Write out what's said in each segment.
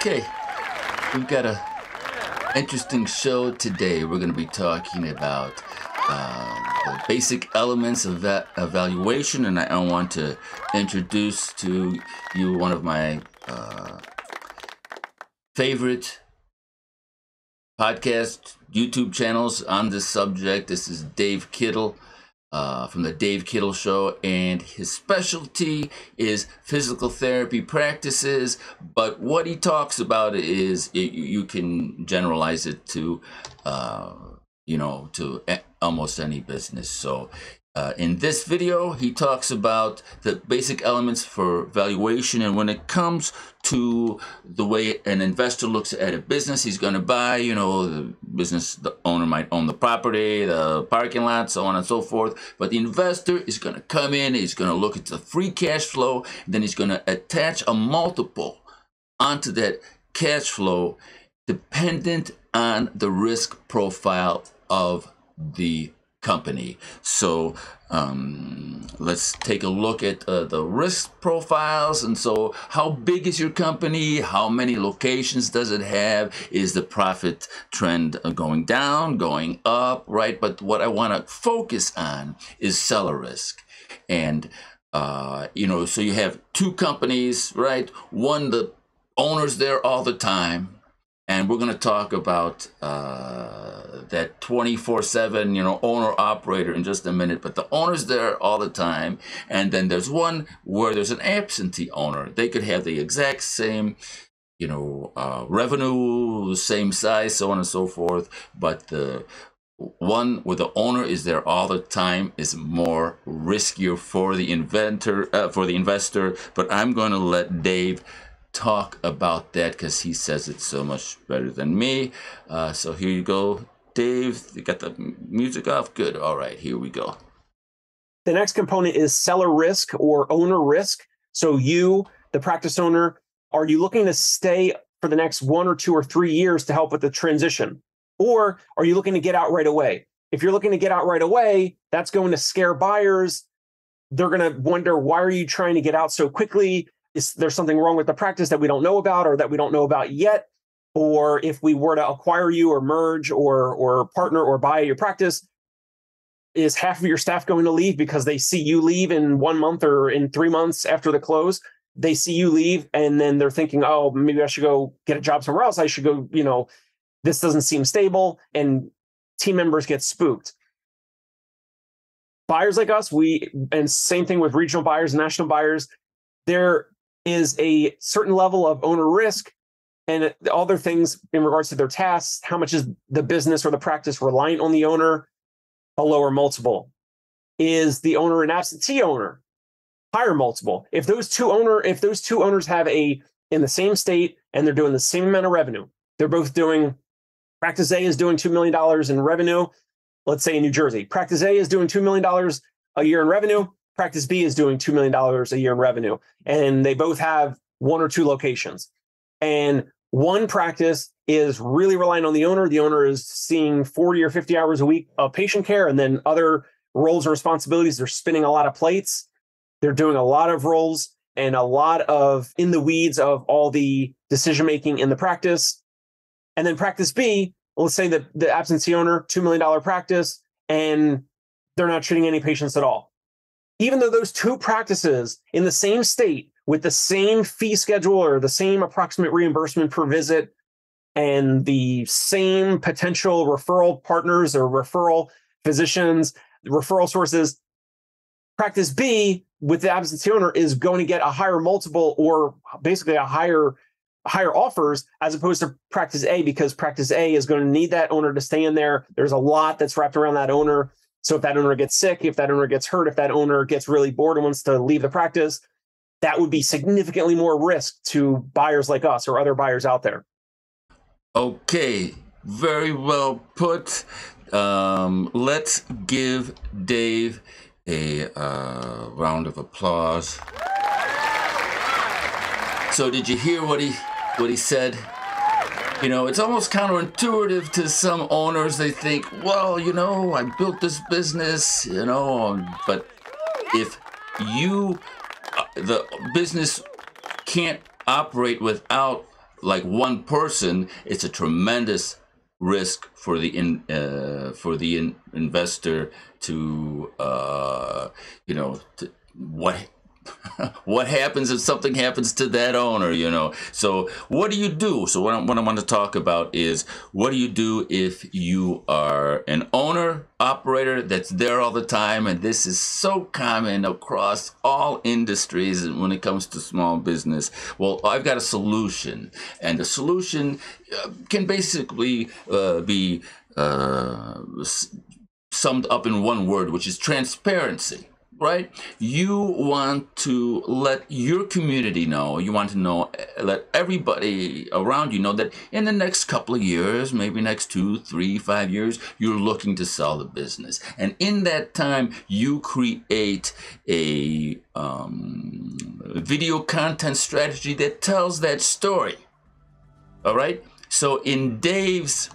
Okay, we've got a interesting show today. We're going to be talking about the basic elements of that evaluation, and I want to introduce to you one of my favorite podcast YouTube channels on this subject. This is Dave Kittle from the Dave Kittle Show, and his specialty is physical therapy practices, but what he talks about is you can generalize it to to almost any business. So in this video, he talks about the basic elements for valuation, and when it comes to the way an investor looks at a business, he's going to buy, the business, the owner might own the property, the parking lot, so on and so forth, but the investor is going to come in, he's going to look at the free cash flow, then he's going to attach a multiple onto that cash flow dependent on the risk profile of the company. So let's take a look at the risk profiles. And so how big is your company? How many locations does it have? Is the profit trend going down, going up, right? But what I want to focus on is seller risk. And so you have two companies, right? One, the owner's there all the time. And we're going to talk about that 24/7, owner-operator in just a minute. But the owner's there all the time. And then there's one where there's an absentee owner. They could have the exact same, revenue, same size, so on and so forth. But the one where the owner is there all the time is more riskier for the investor. But I'm going to let Dave talk about that because he says it so much better than me. So here you go, Dave. You got the music off? Good. All right, here we go. The next component is seller risk or owner risk. So you, the practice owner, are you looking to stay for the next 1 or 2 or 3 years to help with the transition? Or are you looking to get out right away? If you're looking to get out right away, that's going to scare buyers. They're going to wonder, why are you trying to get out so quickly? Is there something wrong with the practice that we don't know about or that we don't know about yet? Or if we were to acquire you or merge or partner or buy your practice, is half of your staff going to leave because they see you leave in 1 month or in 3 months after the close? They see you leave and then they're thinking, oh, maybe I should go get a job somewhere else. I should go, this doesn't seem stable, and team members get spooked. Buyers like us, and same thing with regional buyers, national buyers, there is a certain level of owner risk and other things in regards to their tasks. How much is the business or the practice reliant on the owner? A lower multiple. Is the owner an absentee owner? Higher multiple. If those two owners have in the same state and they're doing the same amount of revenue, they're both doing, practice A is doing $2 million in revenue, let's say in New Jersey. Practice A is doing $2 million a year in revenue. Practice B is doing $2 million a year in revenue, and they both have 1 or 2 locations. And one practice is really relying on the owner. The owner is seeing 40 or 50 hours a week of patient care, and then other roles and responsibilities. They're spinning a lot of plates. They're doing a lot of roles and a lot of in the weeds of all the decision-making in the practice. And then practice B, let's say that the absentee owner, $2 million practice, and they're not treating any patients at all. Even though those two practices in the same state with the same fee schedule or the same approximate reimbursement per visit and the same potential referral partners or referral physicians, referral sources, practice B with the absentee owner is going to get a higher multiple or basically a higher offers as opposed to practice A, because practice A is going to need that owner to stay in there. There's a lot that's wrapped around that owner. So if that owner gets sick, if that owner gets hurt, if that owner gets really bored and wants to leave the practice, that would be significantly more risk to buyers like us or other buyers out there. Okay, very well put. Let's give Dave a round of applause. So did you hear what he said? It's almost counterintuitive to some owners. They think, well, I built this business, but if the business can't operate without like one person, it's a tremendous risk for the investor to what happens if something happens to that owner, So what do you do? So what I want to talk about is, what do you do if you are an owner, operator that's there all the time? And this is so common across all industries when it comes to small business. Well, I've got a solution. And the solution can basically be summed up in one word, which is transparency. Right? You want to let your community know, let everybody around you know that in the next couple of years, maybe next 2, 3, 5 years, you're looking to sell the business. And in that time, you create a video content strategy that tells that story. All right? So in Dave's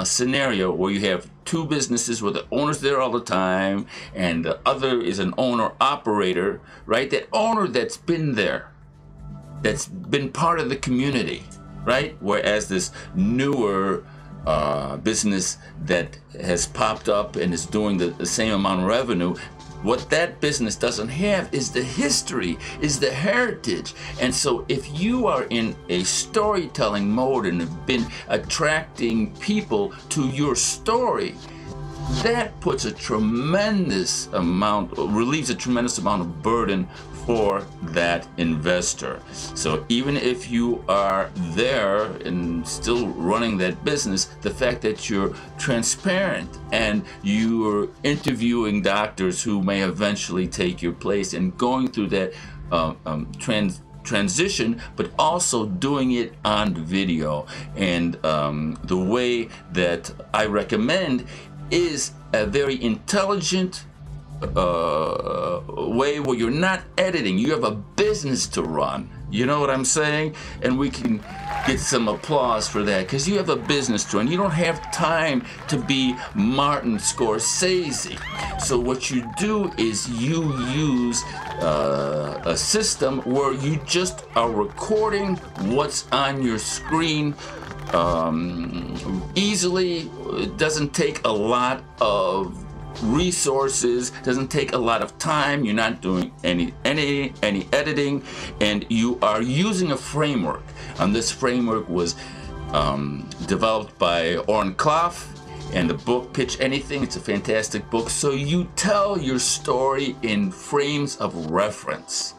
scenario, where you have two businesses where the owner's there all the time and the other is an owner operator, right? That owner that's been there, that's been part of the community, right? Whereas this newer business that has popped up and is doing the same amount of revenue, what that business doesn't have is the history, is the heritage. And so if you are in a storytelling mode and have been attracting people to your story, that puts relieves a tremendous amount of burden for that investor. So even if you are there and still running that business, the fact that you're transparent and you're interviewing doctors who may eventually take your place and going through that transition, but also doing it on video. And the way that I recommend is a very intelligent way where you're not editing. You have a business to run. You know what I'm saying? And we can get some applause for that, because you have a business to run. You don't have time to be Martin Scorsese. So what you do is you use a system where you just are recording what's on your screen easily. It doesn't take a lot of resources, doesn't take a lot of time. You're not doing any editing, and you are using a framework. And this framework was developed by Oren Klaff, and the book Pitch Anything. It's a fantastic book. So you tell your story in frames of reference.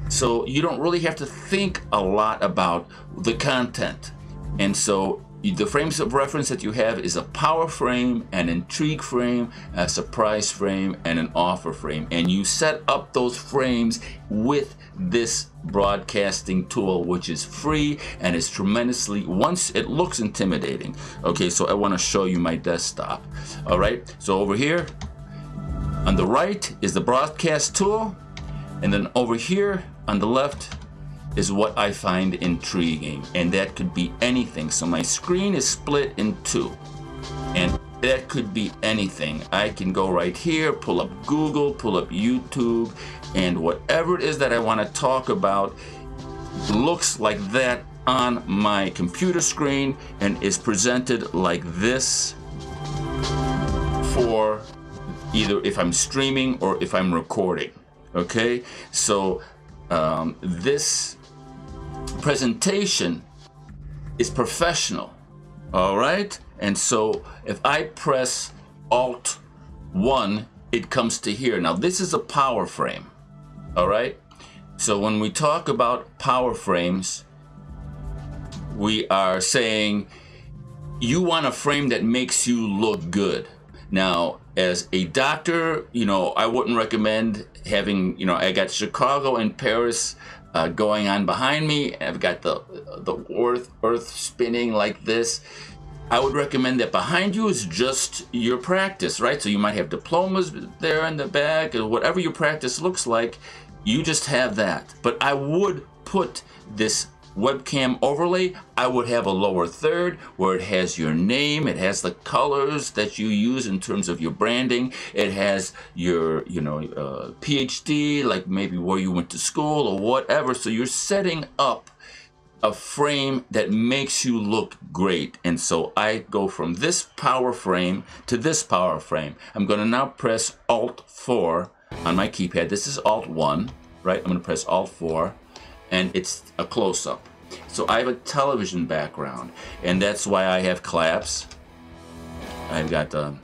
So you don't really have to think a lot about the content. And so the frames of reference that you have is a power frame, an intrigue frame, a surprise frame, and an offer frame. And you set up those frames with this broadcasting tool, which is free and is tremendously, once it looks intimidating. Okay, so I want to show you my desktop. All right, so over here on the right is the broadcast tool, and then over here on the left is what I find intriguing, and that could be anything. So my screen is split in two, and that could be anything. I can go right here, pull up Google, pull up YouTube, and whatever it is that I want to talk about looks like that on my computer screen and is presented like this for either if I'm streaming or if I'm recording. Okay, so this presentation is professional. All right, and so if I press Alt 1, it comes to here. Now this is a power frame. All right, so when we talk about power frames, we are saying you want a frame that makes you look good. Now, as a doctor, I wouldn't recommend having, I got Chicago and Paris going on behind me. I've got the earth spinning like this. I would recommend that behind you is just your practice, right? So you might have diplomas there in the back, or whatever your practice looks like, you just have that. But I would put this webcam overlay, I would have a lower third where it has your name, it has the colors that you use in terms of your branding, it has your PhD, like maybe where you went to school or whatever. So you're setting up a frame that makes you look great. And so I go from this power frame to this power frame. I'm going to now press Alt 4 on my keypad. This is Alt 1, right? I'm going to press Alt 4, and it's a close-up. So I have a television background, and that's why I have claps. I've got an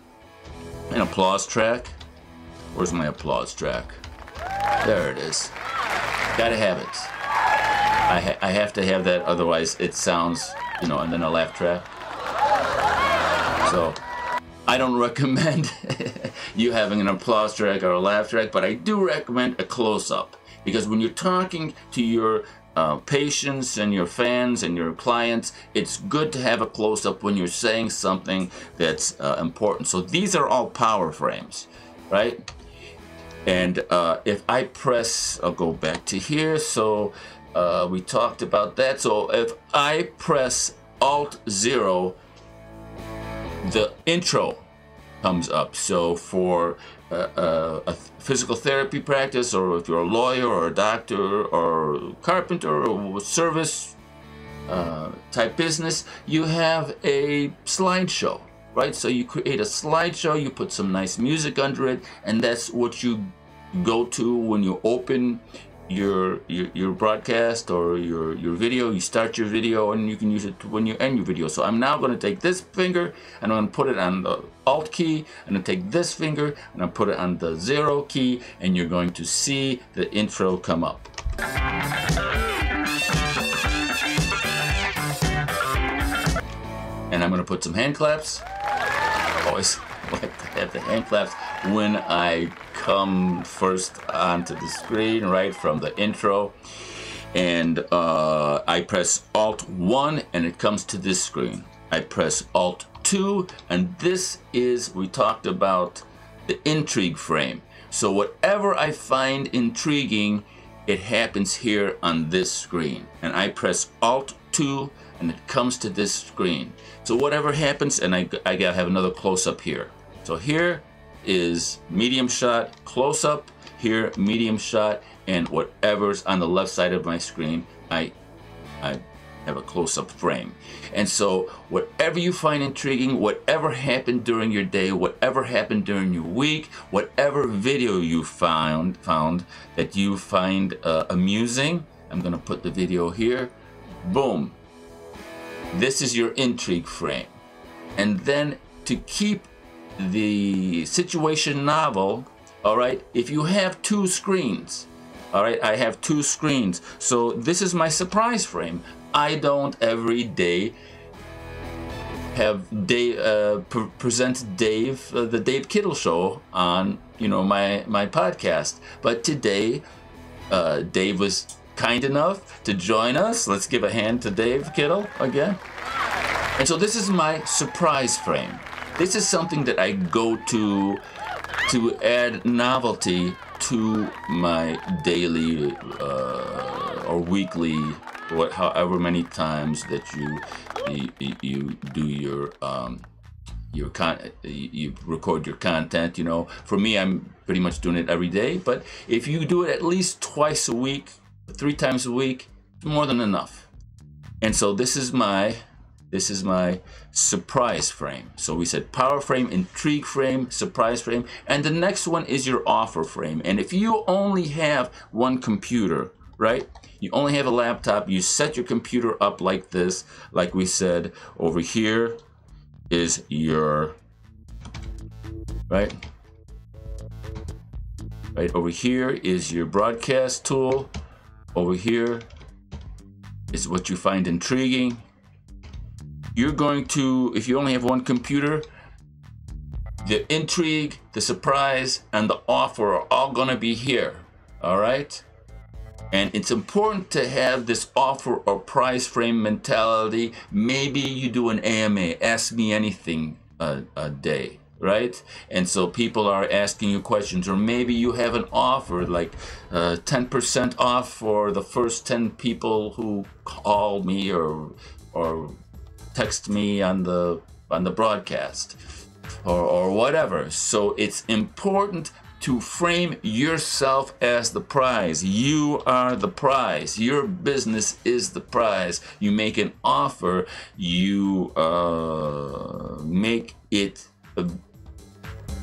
applause track. Where's my applause track? There it is. Gotta have it. I have to have that, otherwise it sounds, and then a laugh track. So I don't recommend you having an applause track or a laugh track, but I do recommend a close-up, because when you're talking to your patients and your fans and your clients, it's good to have a close-up when you're saying something that's important. So these are all power frames, right? And if I press, I'll go back to here. So we talked about that. So if I press Alt 0, the intro comes up. So for a physical therapy practice, or if you're a lawyer or a doctor or carpenter or service type business, you have a slideshow, right? So you create a slideshow, you put some nice music under it, and that's what you go to when you open your broadcast or your video. You start your video, and you can use it when you end your video. So I'm now going to take this finger and I'm going to put it on the Alt key, and then take this finger and I'll put it on the 0 key, and you're going to see the intro come up. And I'm going to put some hand claps. I always like to have the hand claps when I come first onto the screen, right from the intro. And I press Alt 1 and it comes to this screen. I press Alt 2, and this is, we talked about the intrigue frame. So whatever I find intriguing, it happens here on this screen. And I press Alt 2 and it comes to this screen. So whatever happens, and I gotta have another close-up here. So here is medium shot, close-up, here medium shot, and whatever's on the left side of my screen, I have a close-up frame. And so whatever you find intriguing, whatever happened during your day, whatever happened during your week, whatever video you found that you find amusing, I'm gonna put the video here, boom. This is your intrigue frame. And then to keep the situation novel, all right, if you have two screens, all right, I have two screens. So this is my surprise frame. I don't every day have Dave present Dave, the Dave Kittle show on, my podcast. But today, Dave was kind enough to join us. Let's give a hand to Dave Kittle again. And so this is my surprise frame. This is something that I go to add novelty to my daily or weekly, however many times that you do you record your content. For me, I'm pretty much doing it every day. But if you do it at least twice a week, 3 times a week, it's more than enough. And so this is my surprise frame. So we said power frame, intrigue frame, surprise frame, and the next one is your offer frame. And if you only have one computer, right? You only have a laptop, you set your computer up like this, like we said, over here is your, right over here is your broadcast tool. Over here is what you find intriguing. You're going to, if you only have one computer, the intrigue, the surprise, and the offer are all going to be here, all right? And it's important to have this offer or prize frame mentality. Maybe you do an AMA, ask me anything a day, right? And so people are asking you questions, or maybe you have an offer like 10% off for the first 10 people who call me or text me on the broadcast or whatever. So it's important to frame yourself as the prize. You are the prize. Your business is the prize. You make an offer, you make it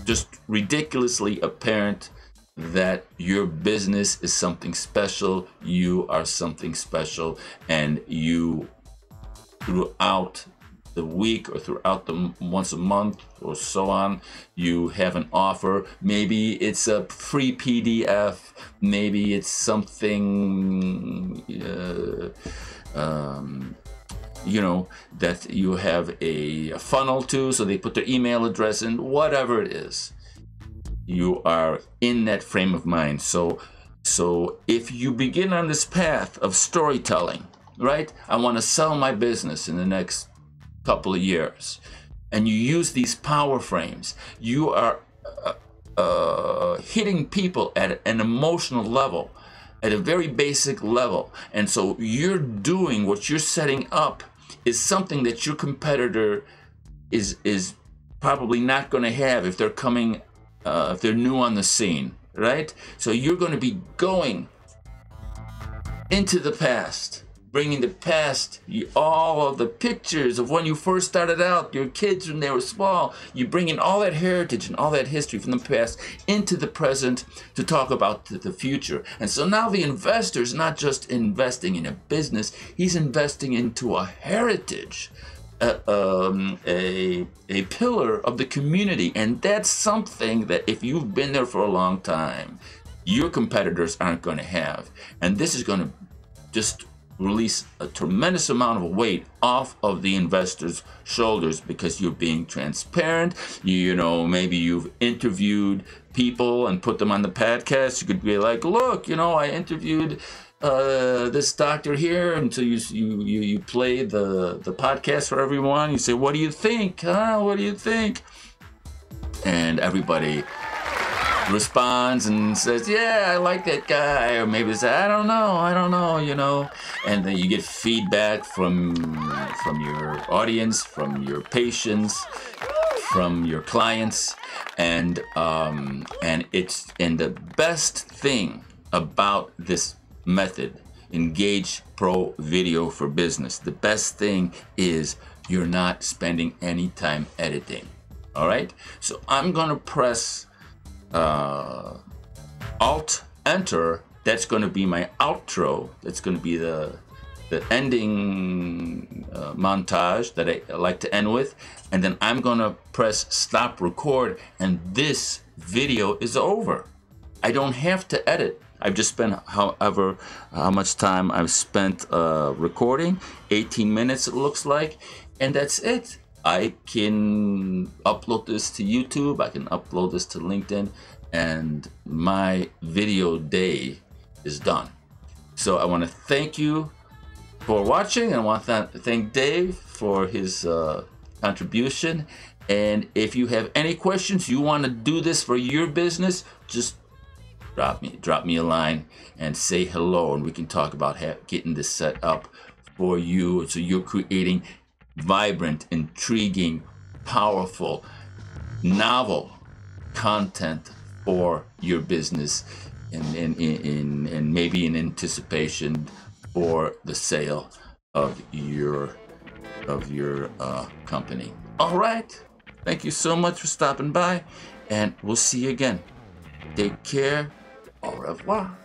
just ridiculously apparent that your business is something special. You are something special, and you, throughout the week or throughout the once a month or so on, you have an offer. Maybe it's a free PDF, maybe it's something you know, that you have a funnel to, so they put their email address in, whatever it is. You are in that frame of mind. So if you begin on this path of storytelling, right? I want to sell my business in the next couple of years, and you use these power frames, you are hitting people at an emotional level, at a very basic level. And so you're doing what you're setting up is something that your competitor is probably not going to have if they're coming, if they're new on the scene, right? So you're going to be going into the past, bringing the past, all of the pictures of when you first started out, your kids when they were small. You bring in all that heritage and all that history from the past into the present to talk about the future. And so now the investor is not just investing in a business, he's investing into a heritage, a pillar of the community. And that's something that if you've been there for a long time, your competitors aren't going to have. And this is going to just release a tremendous amount of weight off of the investor's shoulders, because you're being transparent. You know, maybe you've interviewed people and put them on the podcast. You could be like, look, you know, I interviewed this doctor here, and so you play the podcast for everyone. You say, what do you think? Huh? What do you think? And everybody responds and says, yeah, I like that guy. Or maybe they say, I don't know, you know. And then you get feedback from your audience, from your patients, from your clients. And the best thing about this method, Engage Pro Video for Business, the best thing is you're not spending any time editing. All right? So I'm gonna press Alt Enter. That's going to be my outro. That's going to be the ending montage that I like to end with, and then I'm going to press stop record, and this video is over. I don't have to edit. I've just spent how much time I've spent recording, 18 minutes it looks like, and that's it. I can upload this to YouTube, I can upload this to LinkedIn, and my video day is done. So I want to thank you for watching, and I want to thank Dave for his contribution. And if you have any questions, you want to do this for your business, just drop me a line and say hello, and we can talk about getting this set up for you, so you're creating vibrant, intriguing, powerful, novel content for your business, and maybe in anticipation for the sale of your company. All right. Thank you so much for stopping by, and we'll see you again. Take care. Au revoir.